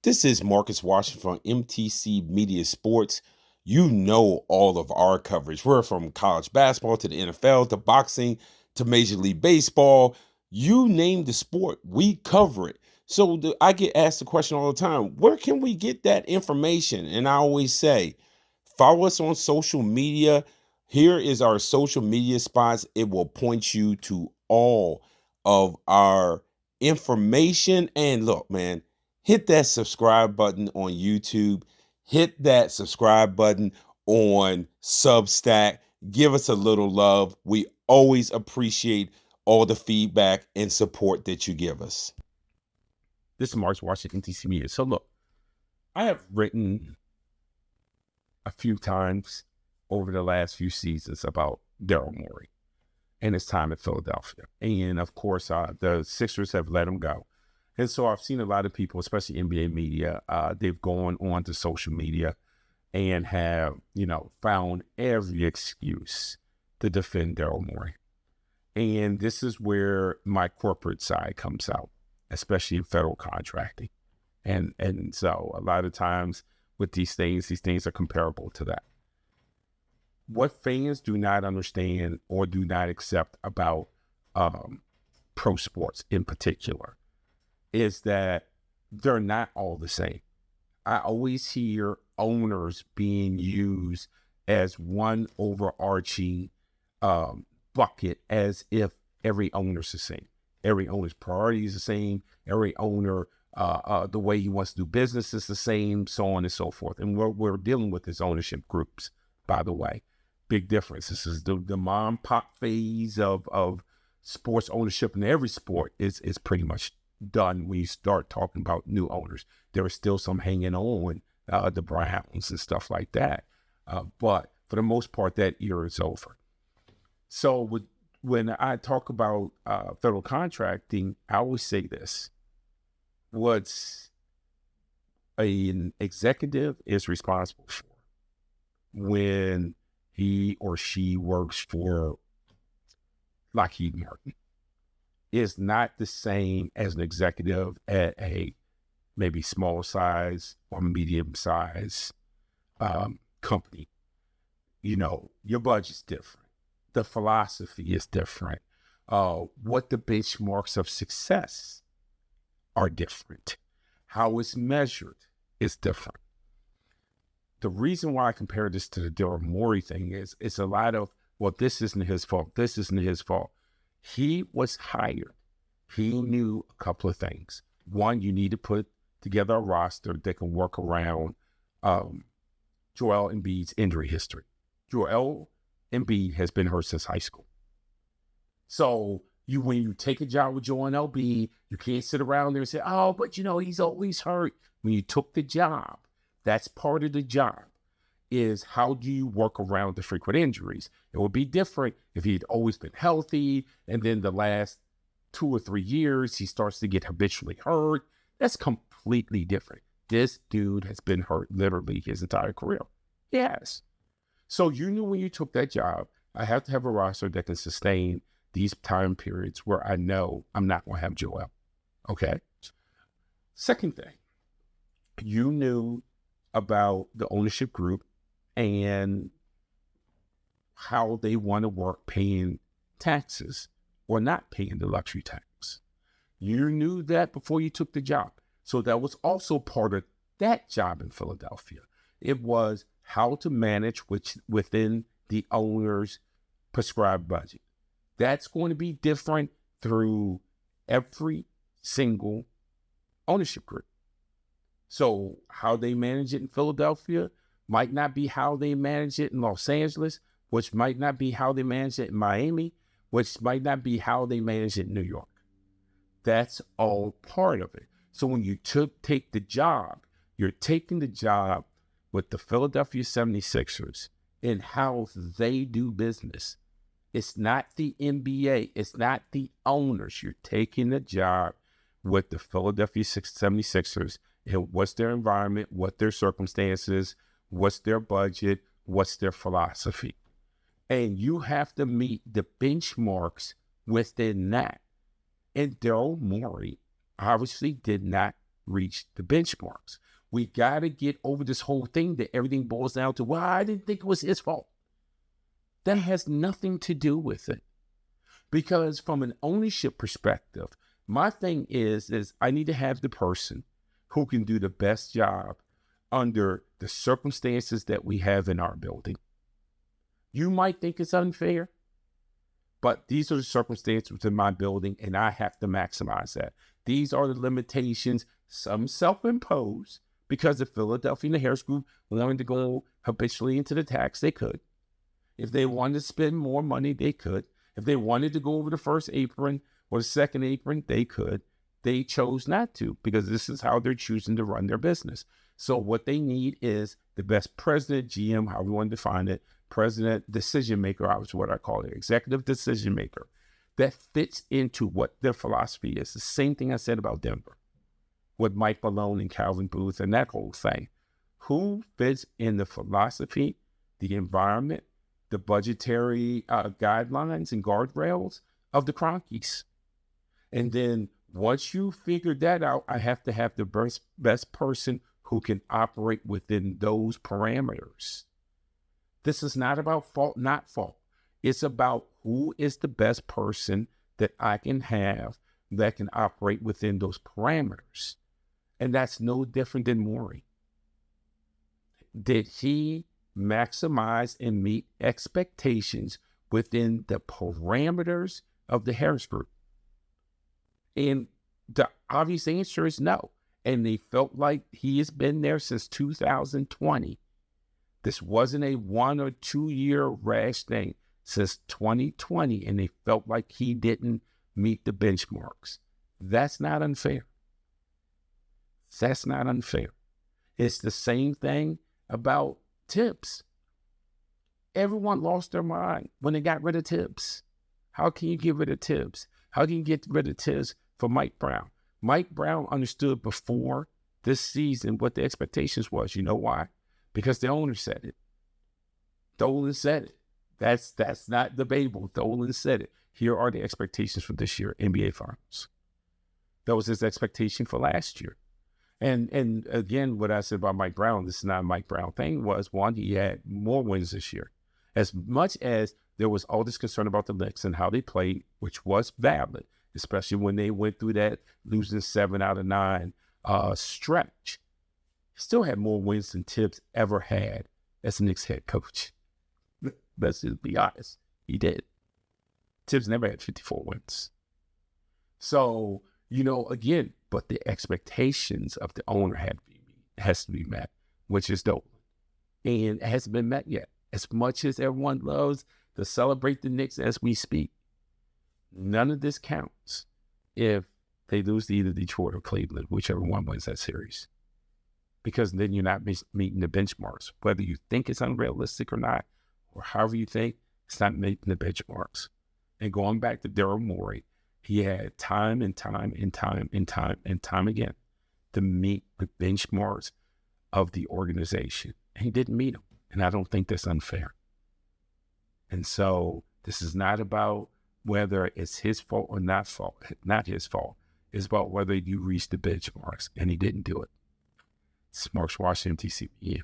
This is Marcus Washington from MTC Media Sports. You know all of our coverage. We're from college basketball to the NFL to boxing to Major League Baseball. You name the sport, we cover it. So I get asked the question all the time, where can we get that information? And I always say, follow us on social media. Here is our social media spots. It will point you to all of our information. And look, man, hit that subscribe button on YouTube. Hit that subscribe button on Substack. Give us a little love. We always appreciate all the feedback and support that you give us. This is Marcus Washington, MTC Media. So look, I have written a few times over the last few seasons about Daryl Morey and his time in Philadelphia. And of course, the Sixers have let him go. And so I've seen a lot of people, especially NBA media, they've gone on to social media and have, found every excuse to defend Daryl Morey. And this is where my corporate side comes out, especially in federal contracting. And so a lot of times with these things are comparable to that. What fans do not understand or do not accept about pro sports in particular is that they're not all the same. I always hear owners being used as one overarching bucket, as if every owner's the same. Every owner's priority is the same. Every owner, the way he wants to do business is the same, so on and so forth. And what we're dealing with is ownership groups, by the way. Big difference. This is the mom pop phase of sports ownership in every sport is pretty much done when you start talking about new owners. There are still some hanging on, the Browns and stuff like that. But for the most part, that era is over. So when I talk about federal contracting, I always say this. What's an executive is responsible for when he or she works for Lockheed Martin is not the same as an executive at a maybe small size or medium size company. Your budget's different. The philosophy is different. What the benchmarks of success are different. How it's measured is different. The reason why I compare this to the Daryl Morey thing is it's a lot of, well, this isn't his fault. This isn't his fault. He was hired. He knew a couple of things. One, you need to put together a roster that can work around Joel Embiid's injury history. Joel Embiid has been hurt since high school. So when you take a job with Joel Embiid, you can't sit around there and say, oh, but he's always hurt. When you took the job, that's part of the job, is how do you work around the frequent injuries? It would be different if he'd always been healthy, and then the last 2 or 3 years, he starts to get habitually hurt. That's completely different. This dude has been hurt literally his entire career. Yes. So you knew when you took that job, I have to have a roster that can sustain these time periods where I know I'm not going to have Joel. Okay? Second thing, you knew about the ownership group and how they want to work paying taxes or not paying the luxury tax. You knew that before you took the job. So that was also part of that job in Philadelphia. It was how to manage within the owner's prescribed budget. That's going to be different through every single ownership group. So how they manage it in Philadelphia might not be how they manage it in Los Angeles, which might not be how they manage it in Miami, which might not be how they manage it in New York. That's all part of it. So when you take the job, you're taking the job with the Philadelphia 76ers and how they do business. It's not the NBA. It's not the owners. You're taking the job with the Philadelphia 76ers. And what's their environment, what their circumstances, what's their budget, what's their philosophy. And you have to meet the benchmarks within that. And Daryl Morey obviously did not reach the benchmarks. We got to get over this whole thing that everything boils down to, well, I didn't think it was his fault. That has nothing to do with it. Because from an ownership perspective, my thing is I need to have the person who can do the best job under the circumstances that we have in our building. You might think it's unfair, but these are the circumstances in my building, and I have to maximize that. These are the limitations, some self-imposed, because if Philadelphia and the Harris Group wanted to go habitually into the tax, they could. If they wanted to spend more money, they could. If they wanted to go over the first apron or the second apron, they could. They chose not to because this is how they're choosing to run their business. So what they need is the best president, GM, however you want to define it, president, decision maker, is what I call it, executive decision maker, that fits into what their philosophy is. The same thing I said about Denver with Mike Malone and Calvin Booth and that whole thing. Who fits in the philosophy, the environment, the budgetary guidelines and guardrails of the Cronkies? And then once you figure that out, I have to have the best person who can operate within those parameters. This is not about fault, not fault. It's about who is the best person that I can have that can operate within those parameters. And that's no different than Morey. Did he maximize and meet expectations within the parameters of the Harris Group? And the obvious answer is no. And they felt like he has been there since 2020. This wasn't a 1 or 2 year rash thing since 2020, and they felt like he didn't meet the benchmarks. That's not unfair. That's not unfair. It's the same thing about Tibbs. Everyone lost their mind when they got rid of Tibbs. How can you get rid of Tibbs? How can you get rid of Tibbs for Mike Brown? Mike Brown understood before this season what the expectations was. You know why? Because the owner said it. Dolan said it. That's not debatable. Dolan said it. Here are the expectations for this year, NBA Finals. That was his expectation for last year. And again, what I said about Mike Brown, this is not a Mike Brown thing, was one, he had more wins this year. As much as there was all this concern about the Knicks and how they played, which was valid, especially when they went through that losing 7 out of 9 stretch, he still had more wins than Tibbs ever had as a Knicks head coach. Let's just be honest. He did. Tibbs never had 54 wins. So, again, but the expectations of the owner has to be met, which is Dolan. And it hasn't been met yet. As much as everyone loves to celebrate the Knicks as we speak, none of this counts if they lose to either Detroit or Cleveland, whichever one wins that series. Because then you're not meeting the benchmarks. Whether you think it's unrealistic or not, or however you think, it's not meeting the benchmarks. And going back to Daryl Morey, he had time and time again to meet the benchmarks of the organization. And he didn't meet them. And I don't think that's unfair. And so this is not about whether it's his fault or not his fault. It's about whether you reach the benchmarks. And he didn't do it. It's Mark Washington, MTC.